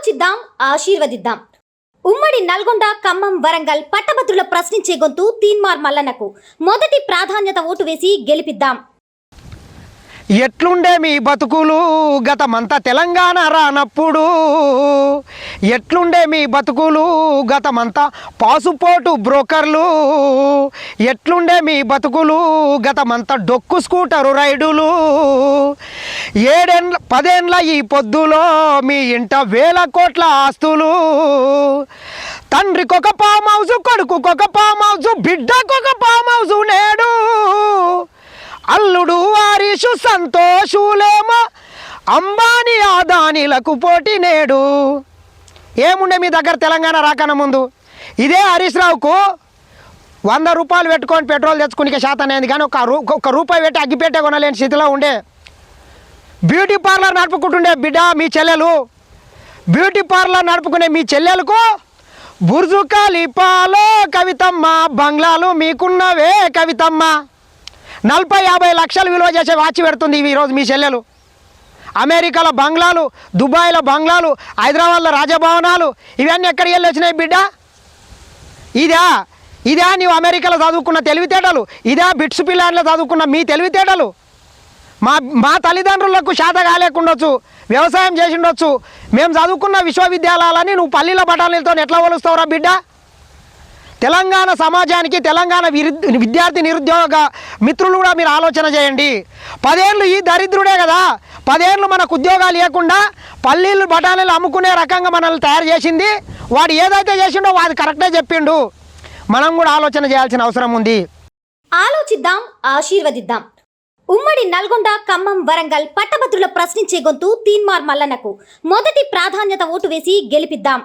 ఆలోచిద్దాం, ఆశీర్వదిద్దాం. ఉమ్మడి నల్గొండ, ఖమ్మం, వరంగల్ పట్టభద్రుల ప్రశ్నించే గొంతు తీన్మార్ మల్లన్నకు మొదటి ప్రాధాన్యత ఓటు వేసి గెలిపిద్దాం. ఎట్లుండే మీ బతుకులు గతమంతా తెలంగాణ రానప్పుడు, ఎట్లుండే మీ బతుకులు గతమంతా పాసుపోటు బ్రోకర్లు, ఎట్లుండే మీ బతుకులు గతమంతా డొక్కు స్కూటరు రైడులు, 10 ఈ పొద్దులో మీ ఇంట 1000 కోట్ల ఆస్తులు, తండ్రికొక ఫామ్ హౌస్, కొడుకుకొక ఫామ్ హౌస్, బిడ్డకొక ఫామ్ హౌస్ నేడు, అల్లుడు వారీషు సంతోషులేమో అంబానీ ఆదానీలకు పోటీ నేడు. ఏముండే మీ దగ్గర తెలంగాణ రాకన ముందు? ఇదే హరీష్ రావుకు 100 రూపాయలు పెట్టుకొని పెట్రోల్ తెచ్చుకునే శాతం అయింది, కానీ ఒక రూపాయి పెట్టి అగ్గిపెట్టే కొనలేని స్థితిలో ఉండే. బ్యూటీ పార్లర్ నడుపుకుంటుండే బిడ్డ మీ చెల్లెలు, బ్యూటీ పార్లర్ నడుపుకునే మీ చెల్లెలకు బుర్జు ఖలీఫాలో కవితమ్మ బంగ్లాలు మీకున్నవే కవితమ్మ. 40-50 లక్షలు విలువ చేసే వాచ్ పెడుతుంది ఈరోజు మీ చెల్లెలు. అమెరికాలో బంగ్లాలు, దుబాయ్లో బంగ్లాలు, హైదరాబాద్లో రాజభవనాలు, ఇవన్నీ ఎక్కడికి వెళ్ళి వచ్చినాయి బిడ్డ? ఇదా నీవు అమెరికాలో చదువుకున్న తెలివితేటలు? ఇదా బిట్స్ పిల్లాన్లో చదువుకున్న మీ తెలివితేటలు? మా తల్లిదండ్రులకు శాత కాలేకుండొచ్చు, వ్యవసాయం చేసి ఉండొచ్చు, మేము చదువుకున్న విశ్వవిద్యాలయాలని నువ్వు పల్లీల బఠానీలతో ఎట్లా పోలుస్తావురా బిడ్డ? తెలంగాణ సమాజానికి, తెలంగాణ విద్యార్థి నిరుద్యోగ మిత్రులు కూడా మీరు ఆలోచన చేయండి. 10 ఏళ్ళు ఈ దరిద్రుడే కదా, 10 ఏళ్ళు మనకు ఉద్యోగాలు లేకుండా పల్లీలు బఠానీలు అమ్ముకునే రకంగా మనల్ని తయారు చేసింది. వాడు ఏదైతే చేసిండో వాడు కరెక్టే చెప్పిండు. మనం కూడా ఆలోచన చేయాల్సిన అవసరం ఉంది. ఆలోచిద్దాం, ఆశీర్వదిద్దాం. ఉమ్మడి నల్గొండ, ఖమ్మం, వరంగల్ పట్టభద్రుల ప్రశ్నించే గొంతు తీన్మార్ మల్లన్నకు మొదటి ప్రాధాన్యత ఓటు వేసి గెలిపిద్దాం.